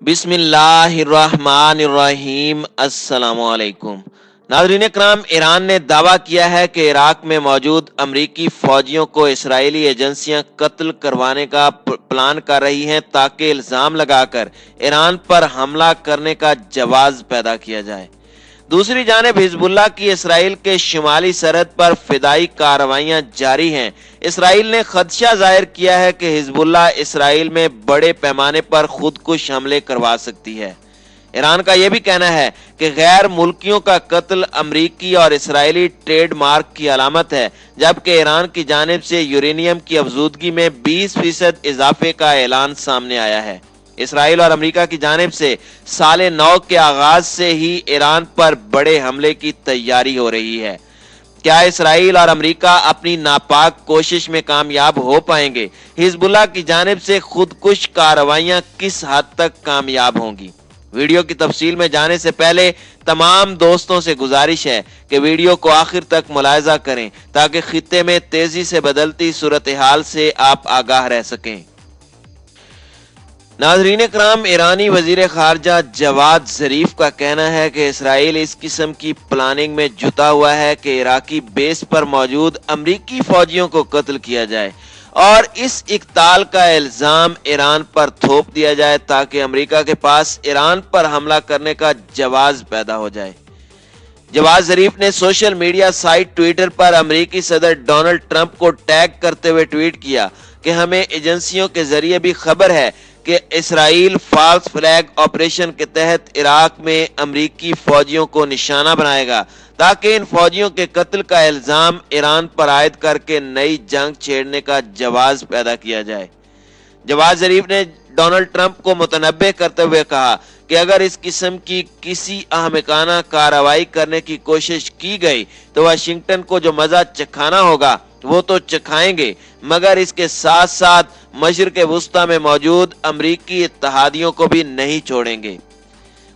بسم اللہ الرحمن الرحیم۔ السلام علیکم ناظرین کرام، ایران نے دعویٰ کیا ہے کہ عراق میں موجود امریکی فوجیوں کو اسرائیلی ایجنسیاں قتل کروانے کا پلان کر رہی ہیں تاکہ الزام لگا کر ایران پر حملہ کرنے کا جواز پیدا کیا جائے۔ دوسری جانب حزب اللہ کی اسرائیل کے شمالی سرحد پر فدائی کارروائیاں جاری ہیں۔ اسرائیل نے خدشہ ظاہر کیا ہے کہ حزب اللہ اسرائیل میں بڑے پیمانے پر خودکش حملے کروا سکتی ہے۔ ایران کا یہ بھی کہنا ہے کہ غیر ملکیوں کا قتل امریکی اور اسرائیلی ٹریڈ مارک کی علامت ہے، جبکہ ایران کی جانب سے یورینیم کی افزودگی میں 20% اضافے کا اعلان سامنے آیا ہے۔ اسرائیل اور امریکہ کی جانب سے سال نو کے آغاز سے ہی ایران پر بڑے حملے کی تیاری ہو رہی ہے۔ کیا اسرائیل اور امریکہ اپنی ناپاک کوشش میں کامیاب ہو پائیں گے؟ حزب اللہ کی جانب سے خودکش کارروائیاں کس حد تک کامیاب ہوں گی؟ ویڈیو کی تفصیل میں جانے سے پہلے تمام دوستوں سے گزارش ہے کہ ویڈیو کو آخر تک ملاحظہ کریں تاکہ خطے میں تیزی سے بدلتی صورتحال سے آپ آگاہ رہ سکیں۔ ناظرین کرام، ایرانی وزیر خارجہ جواد ظریف کا کہنا ہے کہ اسرائیل اس قسم کی پلاننگ میں جتا ہوا ہے کہ عراقی بیس پر موجود امریکی فوجیوں کو قتل کیا جائے اور اس اقتال کا الزام ایران پر تھوپ دیا جائے تاکہ امریکہ کے پاس ایران پر حملہ کرنے کا جواز پیدا ہو جائے۔ جواد ظریف نے سوشل میڈیا سائٹ ٹویٹر پر امریکی صدر ڈونلڈ ٹرمپ کو ٹیگ کرتے ہوئے ٹویٹ کیا کہ ہمیں ایجنسیوں کے ذریعے بھی خبر ہے کہ اسرائیل فالس فلیگ آپریشن کے تحت عراق میں امریکی فوجیوں کو نشانہ بنائے گا تاکہ ان فوجیوں کے قتل کا الزام ایران پر عائد کر کے نئی جنگ چھیڑنے کا جواز پیدا کیا جائے۔ جواد ظریف نے ڈونلڈ ٹرمپ کو متنبہ کرتے ہوئے کہا کہ اگر اس قسم کی کسی احمقانہ کارروائی کرنے کی کوشش کی گئی تو واشنگٹن کو جو مزہ چکھانا ہوگا وہ تو چکھائیں گے، مگر اس کے ساتھ ساتھ مشرق وسطی میں موجود امریکی اتحادیوں کو بھی نہیں چھوڑیں گے۔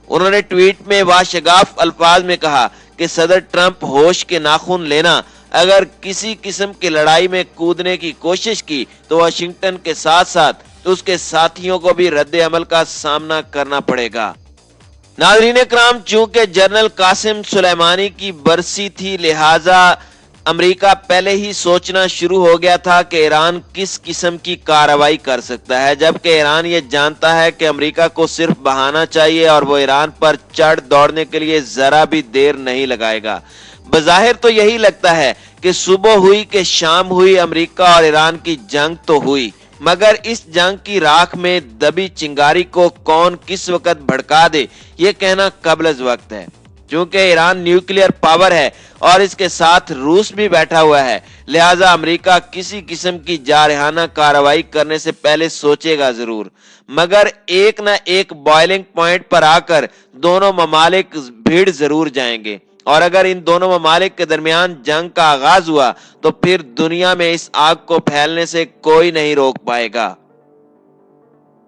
انہوں نے ٹویٹ میں واشگاف الفاظ میں کہا کہ صدر ٹرمپ ہوش کے ناخن لینا، اگر کسی قسم کی لڑائی میں کودنے کی کوشش کی تو واشنگٹن کے ساتھ ساتھ اس کے ساتھیوں کو بھی رد عمل کا سامنا کرنا پڑے گا۔ ناظرین کرام، چونکہ جنرل قاسم سلیمانی کی برسی تھی، لہٰذا امریکہ پہلے ہی سوچنا شروع ہو گیا تھا کہ ایران کس قسم کی کارروائی کر سکتا ہے، جبکہ ایران یہ جانتا ہے کہ امریکہ کو صرف بہانا چاہیے اور وہ ایران پر چڑھ دوڑنے کے لیے ذرا بھی دیر نہیں لگائے گا۔ بظاہر تو یہی لگتا ہے کہ صبح ہوئی کہ شام ہوئی، امریکہ اور ایران کی جنگ تو ہوئی، مگر اس جنگ کی راکھ میں دبی چنگاری کو کون کس وقت بھڑکا دے یہ کہنا قبل از وقت ہے۔ چونکہ ایران نیوکلیئر پاور ہے اور اس کے ساتھ روس بھی بیٹھا ہوا ہے، لہٰذا امریکہ کسی قسم کی جارحانہ کارروائی کرنے سے پہلے سوچے گا ضرور، مگر ایک نہ ایک بوائلنگ پوائنٹ پر آ کر دونوں ممالک بھیڑ ضرور جائیں گے، اور اگر ان دونوں ممالک کے درمیان جنگ کا آغاز ہوا تو پھر دنیا میں اس آگ کو پھیلنے سے کوئی نہیں روک پائے گا۔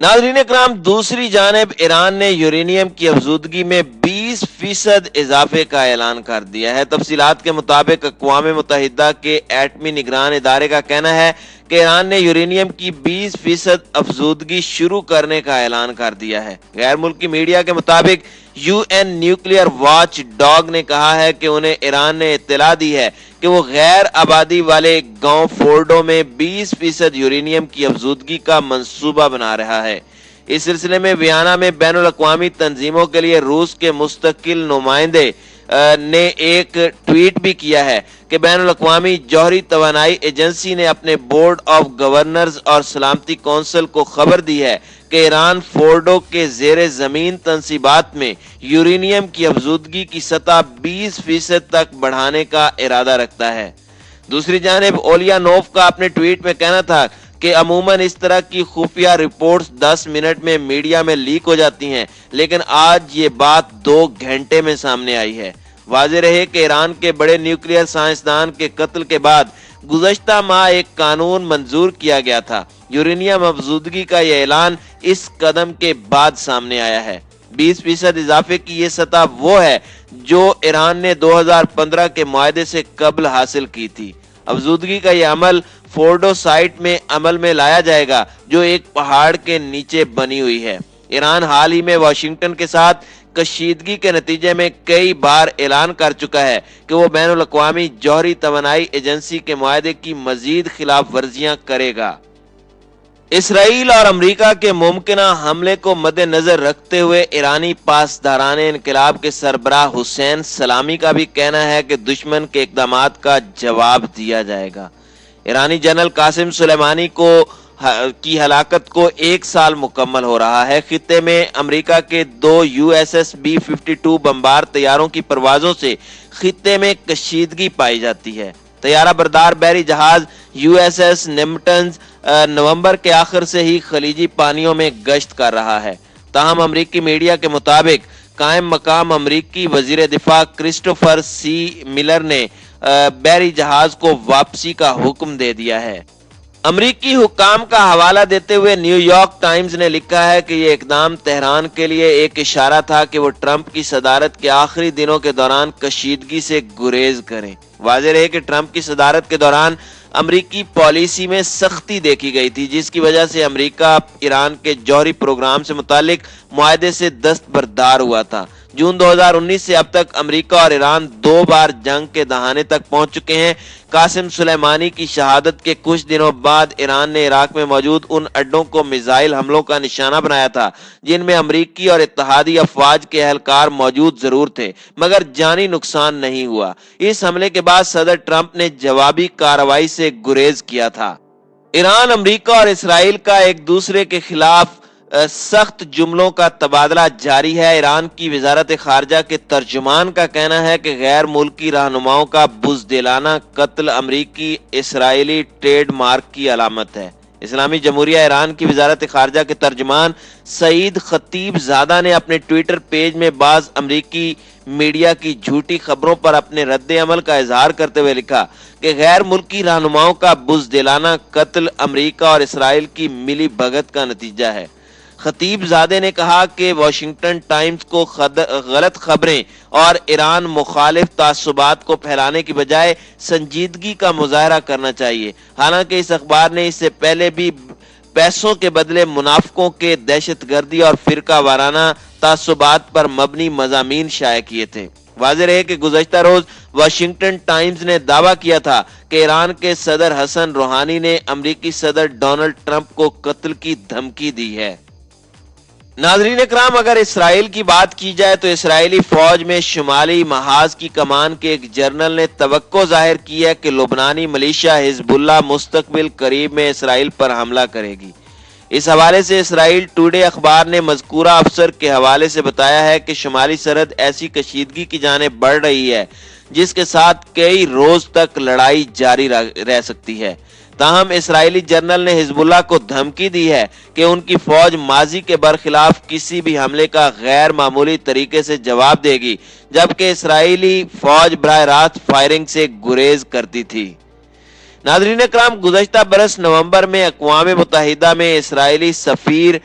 ناظرین اکرام، دوسری جانب ایران نے یورینیم کی افزودگی میں 20% اضافے کا اعلان کر دیا ہے۔ تفصیلات کے مطابق اقوام متحدہ کے ایٹمی نگران ادارے کا کہنا ہے کہ ایران نے یورینیم کی 20% افزودگی شروع کرنے کا اعلان کر دیا ہے۔ غیر ملکی میڈیا کے مطابق U N nuclear watchdog نے کہا ہے کہ انہیں ایران نے اطلاع دی ہے کہ وہ غیر آبادی والے گاؤں فورڈو میں 20% یورینیم کی افزودگی کا منصوبہ بنا رہا ہے۔ اس سلسلے میں ویانا میں بین الاقوامی تنظیموں کے لیے روس کے مستقل نمائندے نے ایک ٹویٹ بھی کیا ہے کہ بین الاقوامی جوہری توانائی ایجنسی نے اپنے بورڈ آف گورنرز اور سلامتی کونسل کو خبر دی ہے کہ ایران فورڈو کے زیر زمین تنصیبات میں یورینیم کی افزودگی کی سطح 20% تک بڑھانے کا ارادہ رکھتا ہے۔ دوسری جانب اولیانوف کا اپنے ٹویٹ میں کہنا تھا کہ عموماً اس طرح کی خفیہ رپورٹس 10 منٹ میں میڈیا میں لیک ہو جاتی ہیں، لیکن آج یہ بات 2 گھنٹے میں سامنے آئی ہے۔ واضح رہے کہ ایران کے بڑے نیوکلیئر سائنسدان کے قتل کے بعد گزشتہ ماہ ایک قانون منظور کیا گیا تھا۔ یورینیم افزودگی کا یہ اعلان اس قدم کے بعد سامنے آیا ہے۔ 20% اضافے کی یہ سطح وہ ہے جو ایران نے 2015 کے معاہدے سے قبل حاصل کی تھی۔ افزودگی کا یہ عمل فورڈو سائٹ میں عمل میں لایا جائے گا جو ایک پہاڑ کے نیچے بنی ہوئی ہے۔ ایران حال ہی میں واشنگٹن کے ساتھ کشیدگی کے نتیجے میں کئی بار اعلان کر چکا ہے کہ وہ بین الاقوامی جوہری توانائی ایجنسی کے معاہدے کی مزید خلاف ورزیاں کرے گا۔ اسرائیل اور امریکہ کے ممکنہ حملے کو مد نظر رکھتے ہوئے ایرانی پاسداران انقلاب کے سربراہ حسین سلامی کا بھی کہنا ہے کہ دشمن کے اقدامات کا جواب دیا جائے گا۔ ایرانی جنرل قاسم سلیمانی کی ہلاکت کو 1 سال مکمل ہو رہا ہے۔ خطے میں امریکہ کے 2 USS B-52 بمبار طیاروں کی پروازوں سے خطے میں کشیدگی پائی جاتی ہے۔ طیارہ بردار بحری جہاز USS نیمٹنز نومبر کے آخر سے ہی خلیجی پانیوں میں گشت کر رہا ہے۔ تاہم امریکی میڈیا کے مطابق قائم مقام امریکی وزیر دفاع کرسٹوفر سی ملر نے بحری جہاز کو واپسی کا حکم دے دیا ہے۔ امریکی حکام کا حوالہ دیتے ہوئے نیو یارک ٹائمز نے لکھا ہے کہ یہ اقدام تہران کے لیے ایک اشارہ تھا کہ وہ ٹرمپ کی صدارت کے آخری دنوں کے دوران کشیدگی سے گریز کریں۔ واضح رہے کہ ٹرمپ کی صدارت کے دوران امریکی پالیسی میں سختی دیکھی گئی تھی، جس کی وجہ سے امریکہ ایران کے جوہری پروگرام سے متعلق معاہدے سے دستبردار ہوا تھا۔ جون 2019 سے اب تک امریکہ اور ایران 2 بار جنگ کے دہانے تک پہنچ چکے ہیں۔ قاسم سلیمانی کی شہادت کے کچھ دنوں بعد ایران نے عراق میں موجود ان اڈوں کو میزائل حملوں کا نشانہ بنایا تھا جن میں امریکی اور اتحادی افواج کے اہلکار موجود ضرور تھے، مگر جانی نقصان نہیں ہوا۔ اس حملے کے بعد صدر ٹرمپ نے جوابی کارروائی سے گریز کیا تھا۔ ایران، امریکہ اور اسرائیل کا ایک دوسرے کے خلاف سخت جملوں کا تبادلہ جاری ہے۔ ایران کی وزارت خارجہ کے ترجمان کا کہنا ہے کہ غیر ملکی رہنماؤں کا بزدلانہ قتل امریکی اسرائیلی ٹریڈ مارک کی علامت ہے۔ اسلامی جمہوریہ ایران کی وزارت خارجہ کے ترجمان سعید خطیب زادہ نے اپنے ٹویٹر پیج میں بعض امریکی میڈیا کی جھوٹی خبروں پر اپنے رد عمل کا اظہار کرتے ہوئے لکھا کہ غیر ملکی رہنماؤں کا بزدلانہ قتل امریکہ اور اسرائیل کی ملی بھگت کا نتیجہ ہے۔ خطیب زادے نے کہا کہ واشنگٹن ٹائمز کو غلط خبریں اور ایران مخالف تعصبات کو پھیلانے کی بجائے سنجیدگی کا مظاہرہ کرنا چاہیے۔ حالانکہ اس اخبار نے اس سے پہلے بھی پیسوں کے بدلے منافقوں کے دہشت گردی اور فرقہ وارانہ تعصبات پر مبنی مضامین شائع کیے تھے۔ واضح رہے کہ گزشتہ روز واشنگٹن ٹائمز نے دعویٰ کیا تھا کہ ایران کے صدر حسن روحانی نے امریکی صدر ڈونلڈ ٹرمپ کو قتل کی دھمکی دی ہے۔ ناظرین اکرام، اگر اسرائیل کی بات کی جائے تو اسرائیلی فوج میں شمالی محاذ کی کمان کے ایک جنرل نے توقع ظاہر کی ہے کہ لبنانی ملیشیا حزب اللہ مستقبل قریب میں اسرائیل پر حملہ کرے گی۔ اس حوالے سے اسرائیل ٹوڈے اخبار نے مذکورہ افسر کے حوالے سے بتایا ہے کہ شمالی سرحد ایسی کشیدگی کی جانب بڑھ رہی ہے جس کے ساتھ کئی روز تک لڑائی جاری رہ سکتی ہے۔ تاہم اسرائیلی جنرل نے حزب اللہ کو دھمکی دی ہے کہ ان کی فوج ماضی کے برخلاف کسی بھی حملے کا غیر معمولی طریقے سے جواب دے گی، جبکہ اسرائیلی فوج براہ راست فائرنگ سے گریز کرتی تھی۔ ناظرین اکرام، گزشتہ برس نومبر میں اقوام متحدہ میں اسرائیلی سفیر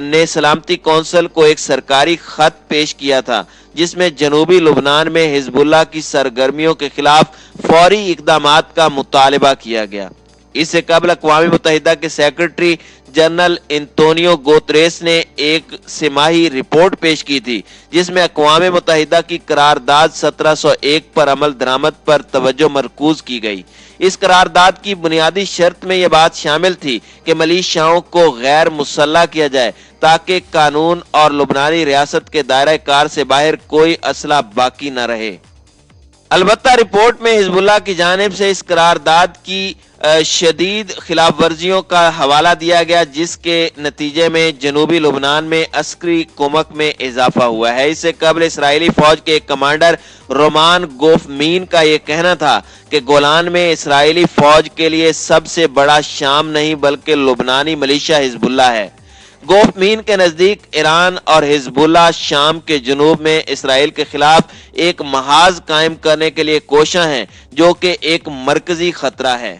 نے سلامتی کونسل کو ایک سرکاری خط پیش کیا تھا جس میں جنوبی لبنان میں حزب اللہ کی سرگرمیوں کے خلاف فوری اقدامات کا مطالبہ کیا گیا۔ اس سے قبل اقوام متحدہ کے سیکرٹری جنرل انتونیو گوتریس نے ایک سماہی رپورٹ پیش کی تھی جس میں اقوام متحدہ کی قرارداد 1701 پر عمل درآمد پر توجہ مرکوز کی گئی۔ اس قرارداد کی بنیادی شرط میں یہ بات شامل تھی کہ ملیشیاؤں کو غیر مسلح کیا جائے تاکہ قانون اور لبنانی ریاست کے دائرہ کار سے باہر کوئی اسلحہ باقی نہ رہے۔ البتہ رپورٹ میں حزب اللہ کی جانب سے اس قرارداد کی شدید خلاف ورزیوں کا حوالہ دیا گیا، جس کے نتیجے میں جنوبی لبنان میں عسکری کمک میں اضافہ ہوا ہے۔ اس سے قبل اسرائیلی فوج کے ایک کمانڈر رومان گوفمین کا یہ کہنا تھا کہ گولان میں اسرائیلی فوج کے لیے سب سے بڑا شام نہیں بلکہ لبنانی ملیشیا حزب اللہ ہے۔ گوفمین کے نزدیک ایران اور حزب اللہ شام کے جنوب میں اسرائیل کے خلاف ایک محاذ قائم کرنے کے لیے کوشاں ہیں، جو کہ ایک مرکزی خطرہ ہے۔